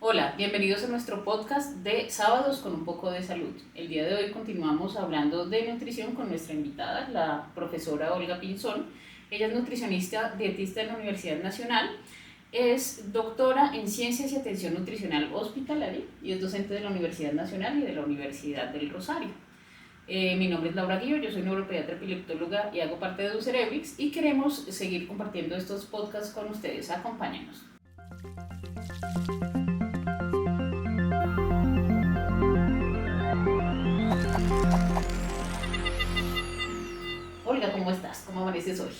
Hola, bienvenidos a nuestro podcast de Sábados con un poco de salud. El día de hoy continuamos hablando de nutrición con nuestra invitada, la profesora Olga Pinzón. Ella es nutricionista, dietista de la Universidad Nacional, es doctora en Ciencias y Atención Nutricional Hospitalaria y es docente de la Universidad Nacional y de la Universidad del Rosario. Mi nombre es Laura Guillo, yo soy neuropediatra epileptóloga y hago parte de Ucerebrix y queremos seguir compartiendo estos podcasts con ustedes. Acompáñenos. Olga, ¿cómo estás? ¿Cómo amaneces hoy?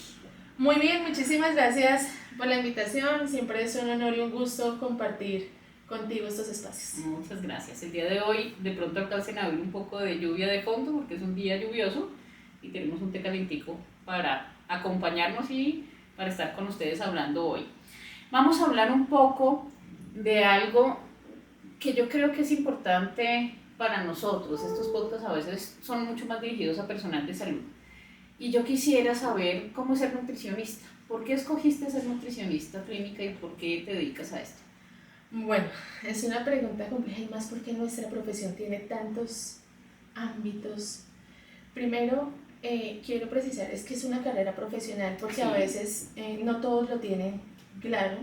Muy bien, muchísimas gracias por la invitación. Siempre es un honor y un gusto compartir contigo estos espacios. Muchas gracias. El día de hoy de pronto alcancen a ver un poco de lluvia de fondo porque es un día lluvioso y tenemos un té calentico para acompañarnos y para estar con ustedes hablando hoy. Vamos a hablar un poco de algo que yo creo que es importante para nosotros. Estos podcasts a veces son mucho más dirigidos a personal de salud. Y yo quisiera saber cómo es ser nutricionista. ¿Por qué escogiste ser nutricionista clínica y por qué te dedicas a esto? Bueno, es una pregunta compleja y más porque nuestra profesión tiene tantos ámbitos. Primero, quiero precisar, es que es una carrera profesional porque a veces no todos lo tienen claro.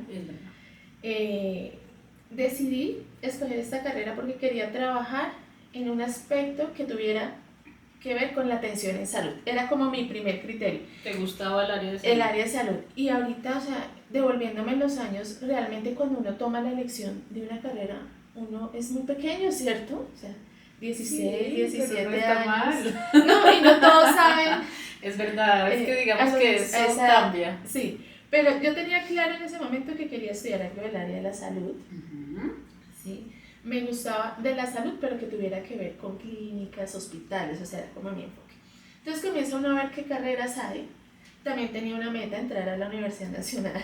Decidí escoger esta carrera porque quería trabajar en un aspecto que tuviera que ver con la atención en salud. Era como mi primer criterio. ¿Te gustaba el área de salud? El área de salud. Y ahorita, o sea, devolviéndome los años, realmente cuando uno toma la elección de una carrera, uno es muy pequeño, ¿cierto? O sea, 16, 17 pero no está años. Mal. No, y no todos saben. Es verdad, es que digamos que eso cambia. Sí, pero yo tenía claro en ese momento que quería estudiar algo del área de la salud. Sí. Me gustaba de la salud, pero que tuviera que ver con clínicas, hospitales, o sea, era como mi enfoque. Entonces comienzo uno a ver qué carreras hay. También tenía una meta, entrar a la Universidad Nacional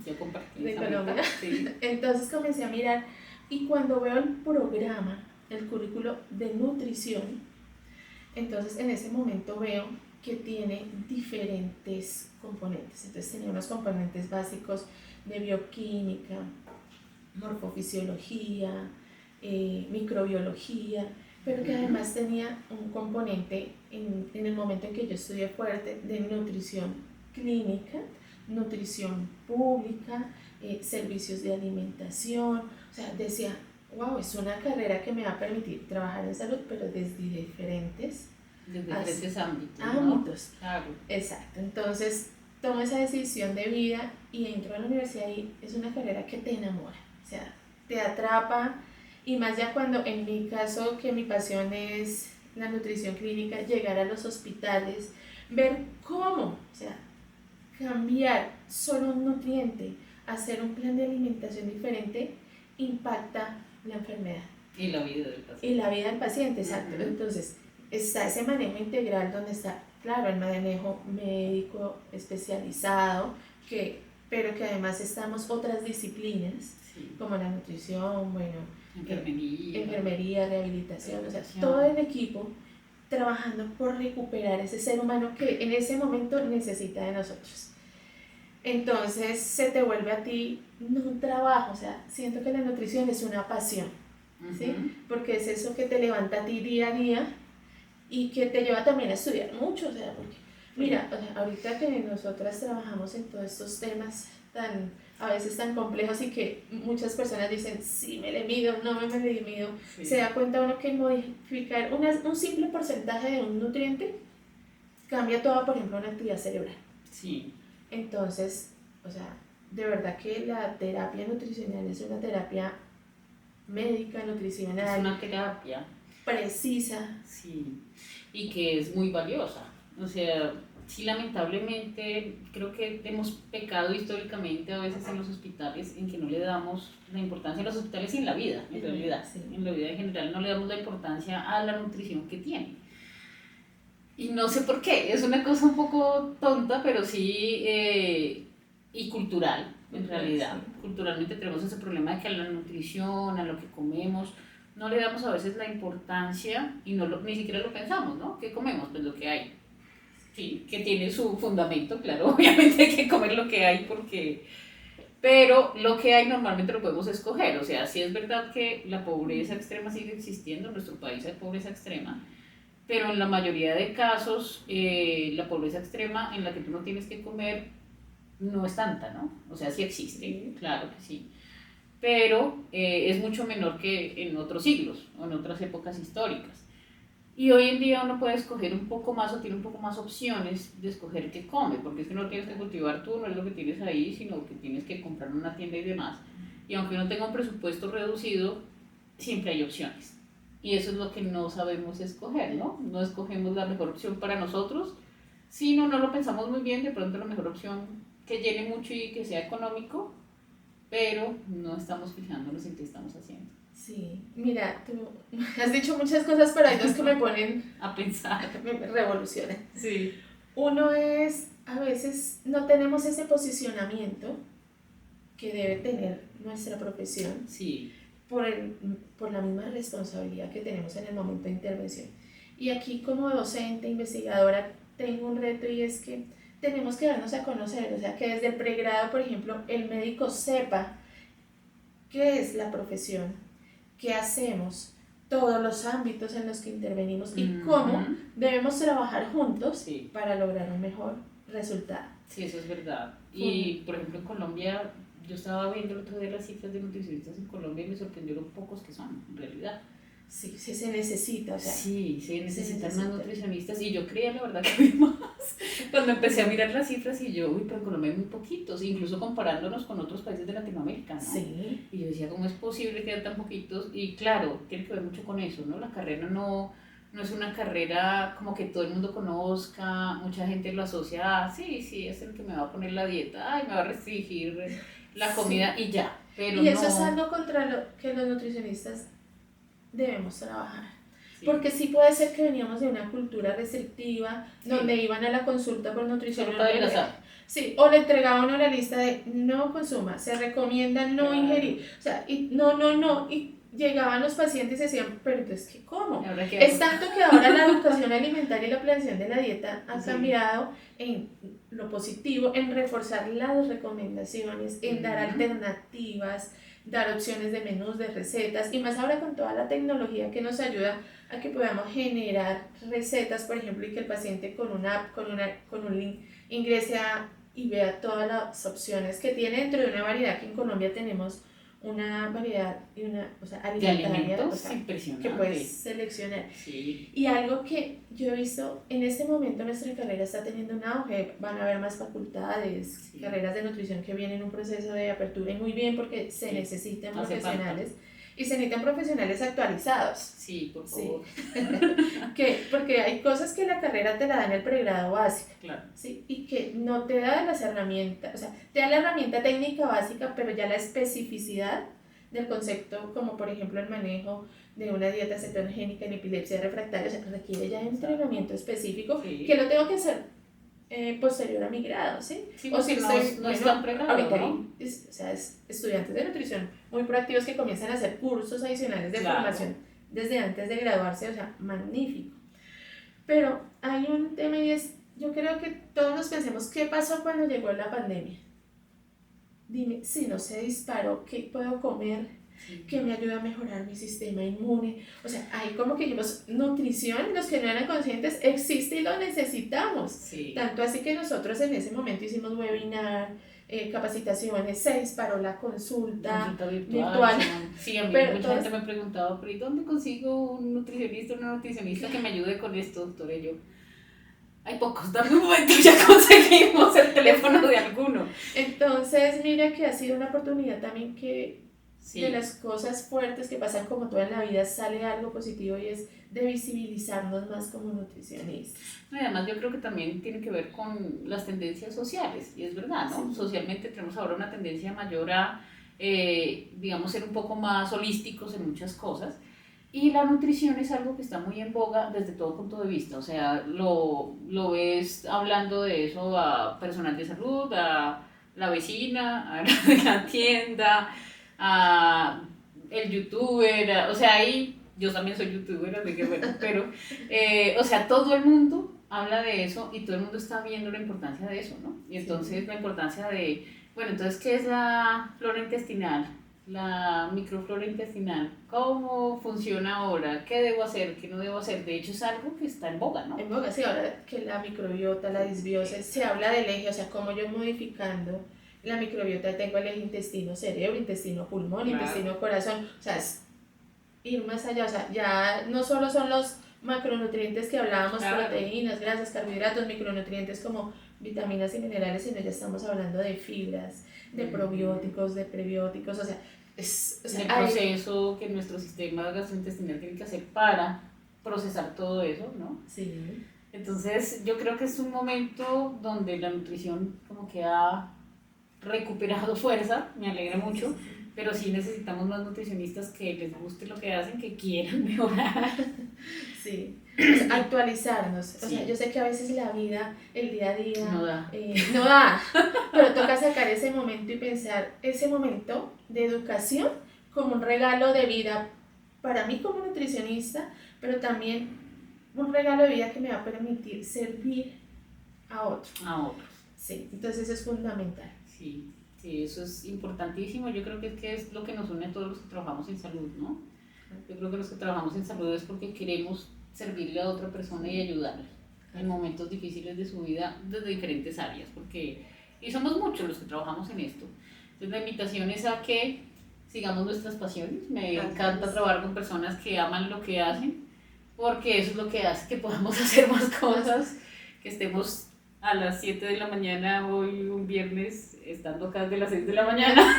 yo compartí de esa Colombia. meta, sí. Entonces comencé a mirar y cuando veo el programa, el currículo de nutrición, entonces en ese momento veo que tiene diferentes componentes. Entonces tenía unos componentes básicos de bioquímica, morfofisiología, microbiología, pero que además tenía un componente en el momento en que yo estudié fuerte de nutrición clínica, nutrición pública, servicios de alimentación. O sea, decía, wow, es una carrera que me va a permitir trabajar en salud, pero desde diferentes ámbitos, ¿no? Claro. Exacto, entonces tomo esa decisión de vida y entro a la universidad y es una carrera que te enamora, o sea, te atrapa. Y más ya cuando, en mi caso, que mi pasión es la nutrición clínica, llegar a los hospitales, ver cómo, o sea, cambiar solo un nutriente, hacer un plan de alimentación diferente, impacta la enfermedad. Y la vida del paciente. Y la vida del paciente, exacto. Entonces, está ese manejo integral donde está, claro, el manejo médico especializado, pero que además estamos otras disciplinas, como la nutrición, bueno, enfermería, rehabilitación, o sea, todo el equipo trabajando por recuperar ese ser humano que en ese momento necesita de nosotros. Entonces se te vuelve a ti no un trabajo, o sea, siento que la nutrición es una pasión, ¿sí? Porque es eso que te levanta a ti día a día y que te lleva también a estudiar mucho, o sea, porque mira, o sea, ahorita que nosotras trabajamos en todos estos temas a veces tan complejos y que muchas personas dicen, sí, me le mido, no me le mido, se da cuenta uno que modificar un simple porcentaje de un nutriente cambia toda, por ejemplo, una actividad cerebral. Sí. Entonces, o sea, de verdad que la terapia nutricional es una terapia médica, nutricional. Es una terapia precisa. Sí, y que es muy valiosa. O sea, sí, lamentablemente creo que hemos pecado históricamente a veces en los hospitales en que no le damos la importancia, en los hospitales y en la vida, en realidad, en la vida en general no le damos la importancia a la nutrición que tiene. Y no sé por qué, es una cosa un poco tonta, pero sí, y cultural, en realidad. Culturalmente tenemos ese problema de que a la nutrición, a lo que comemos, no le damos a veces la importancia y ni siquiera lo pensamos, ¿no? ¿Qué comemos? Pues lo que hay. Sí, que tiene su fundamento, claro, obviamente hay que comer lo que hay porque pero lo que hay normalmente lo podemos escoger. O sea, sí es verdad que la pobreza extrema sigue existiendo, en nuestro país hay pobreza extrema, pero en la mayoría de casos la pobreza extrema en la que tú no tienes que comer no es tanta, ¿no? O sea, sí existe, claro que sí, pero es mucho menor que en otros siglos o en otras épocas históricas. Y hoy en día uno puede escoger un poco más o tiene un poco más opciones de escoger qué come, porque es que no tienes que cultivar tú, no es lo que tienes ahí, sino que tienes que comprar en una tienda y demás. Y aunque uno tenga un presupuesto reducido, siempre hay opciones. Y eso es lo que no sabemos escoger, ¿no? No escogemos la mejor opción para nosotros, sino no lo pensamos muy bien, de pronto la mejor opción que llene mucho y que sea económico, pero no estamos fijándonos en qué estamos haciendo. Sí, mira, tú has dicho muchas cosas, pero hay dos que me ponen a pensar, me revolucionan. Sí. Uno es, a veces no tenemos ese posicionamiento que debe tener nuestra profesión, sí, por la misma responsabilidad que tenemos en el momento de intervención. Y aquí como docente, investigadora, tengo un reto, y es que tenemos que darnos a conocer, o sea, que desde el pregrado, por ejemplo, el médico sepa qué es la profesión, qué hacemos, todos los ámbitos en los que intervenimos y cómo debemos trabajar juntos, sí, para lograr un mejor resultado. Sí, eso es verdad. Y por ejemplo en Colombia, yo estaba viendo el otro día las cifras de nutricionistas en Colombia y me sorprendió lo pocos que son, en realidad. Sí, sí se necesita, o sea, sí, se necesitan más nutricionistas, y yo creía la verdad que había más cuando empecé a mirar las cifras, y yo, uy, pero en Colombia hay muy poquitos, incluso comparándonos con otros países de Latinoamérica, ¿no? Sí. Y yo decía, ¿cómo es posible que haya tan poquitos? Y claro, tiene que ver mucho con eso, ¿no? La carrera no es una carrera como que todo el mundo conozca, mucha gente lo asocia a, sí, es el que me va a poner la dieta, ay, me va a restringir la comida, y ya, pero y eso es algo contra lo que los nutricionistas debemos trabajar. Sí. Porque sí puede ser que veníamos de una cultura restrictiva, donde iban a la consulta por nutrición. Sí, o le entregaba uno la lista de no consuma, se recomienda no ingerir, o sea, y no, y llegaban los pacientes y decían, pero entonces, ¿qué como? Es tanto que ahora la educación alimentaria y la planeación de la dieta ha cambiado en lo positivo, en reforzar las recomendaciones, en dar alternativas, dar opciones de menús, de recetas, y más ahora con toda la tecnología que nos ayuda a que podamos generar recetas, por ejemplo, y que el paciente con una app, con un link, ingrese y vea todas las opciones que tiene dentro de una variedad que en Colombia tenemos una variedad y alimentaria, que puedes seleccionar. Sí. Y algo que yo he visto en este momento, nuestra carrera está teniendo un auge, van a haber más facultades, carreras de nutrición que vienen en un proceso de apertura, y muy bien, porque se necesitan profesionales. Y se necesitan profesionales actualizados. Sí, por favor. Porque hay cosas que la carrera te la da en el pregrado básico. Claro. ¿Sí? Y que no te da las herramientas, o sea, te da la herramienta técnica básica, pero ya la especificidad del concepto, como por ejemplo el manejo de una dieta cetogénica en epilepsia refractaria, o sea, requiere ya entrenamiento específico, que lo tengo que hacer posterior a mi grado, ¿sí? O si no están preparados, ¿no? Estudiantes de nutrición muy proactivos que comienzan a hacer cursos adicionales de formación desde antes de graduarse, o sea, magnífico. Pero hay un tema, y es, yo creo que todos nos pensemos, ¿qué pasó cuando llegó la pandemia? Dime, si no se disparó, ¿qué puedo comer? Que me ayuda a mejorar mi sistema inmune. O sea, hay como que nutrición, los que no eran conscientes, existe y lo necesitamos. Sí. Tanto así que nosotros en ese momento hicimos webinar, capacitaciones, se disparó la consulta virtual. Sí, a mí mucha gente me ha preguntado, pero ¿y dónde consigo un nutricionista, una nutricionista que me ayude con esto, doctora? Y yo, hay pocos, dame un momento, ya conseguimos el teléfono de alguno. Entonces, mira que ha sido una oportunidad también que de las cosas fuertes que pasan como todo en la vida sale algo positivo, y es de visibilizarnos más como nutricionistas. Además, yo creo que también tiene que ver con las tendencias sociales, y es verdad, ¿no? Sí. Socialmente tenemos ahora una tendencia mayor a, digamos, ser un poco más holísticos en muchas cosas, y la nutrición es algo que está muy en boga desde todo punto de vista, o sea, lo ves hablando de eso a personal de salud, a la vecina, a la tienda, a el youtuber, o sea, ahí yo también soy youtuber, así que bueno, pero, o sea, todo el mundo habla de eso y todo el mundo está viendo la importancia de eso, ¿no? Y entonces la importancia de Bueno, entonces, ¿qué es la flora intestinal? La microflora intestinal. ¿Cómo funciona ahora? ¿Qué debo hacer? ¿Qué no debo hacer? De hecho, es algo que está en boga, ¿no? En boga, sí, ahora que la microbiota, la disbiosis, se habla del eje, o sea, como yo modificando la microbiota, tengo el eje intestino-cerebro, intestino-pulmón, Claro. intestino-corazón, o sea, es ir más allá, o sea, ya no solo son los macronutrientes que hablábamos, Claro. proteínas, grasas, carbohidratos, micronutrientes como vitaminas y minerales, sino ya estamos hablando de fibras, de probióticos, de prebióticos, o sea, o sea, El proceso que nuestro sistema gastrointestinal tiene que hacer para procesar todo eso, ¿no? Sí. Entonces, yo creo que es un momento donde la nutrición como que ha recuperado fuerza, me alegra mucho, pero sí necesitamos más nutricionistas que les guste lo que hacen, que quieran mejorar. Sí, o sea, actualizarnos. O Sí. sea, yo sé que a veces la vida, el día a día, No da. no da, pero toca sacar ese momento y pensar ese momento de educación como un regalo de vida para mí como nutricionista, pero también un regalo de vida que me va a permitir servir a otro. A otros. Sí, entonces eso es fundamental. Sí, sí, eso es importantísimo. Yo creo que es lo que nos une a todos los que trabajamos en salud, ¿no? Yo creo que los que trabajamos en salud es porque queremos servirle a otra persona y ayudarle en momentos difíciles de su vida desde diferentes áreas, porque, y somos muchos los que trabajamos en esto. Entonces la invitación es a que sigamos nuestras pasiones. Me encanta trabajar con personas que aman lo que hacen, porque eso es lo que hace que podamos hacer más cosas, que estemos a las 7 de la mañana hoy un viernes, estando acá desde las 6 de la mañana,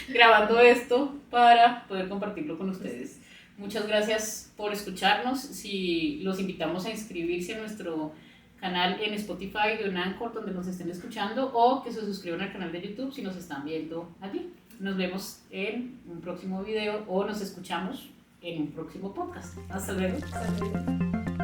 grabando esto para poder compartirlo con ustedes. Muchas gracias por escucharnos. Si los invitamos a inscribirse a nuestro canal en Spotify de Anchor, donde nos estén escuchando, o que se suscriban al canal de YouTube si nos están viendo allí. Nos vemos en un próximo video o nos escuchamos en un próximo podcast. Hasta luego. Hasta luego.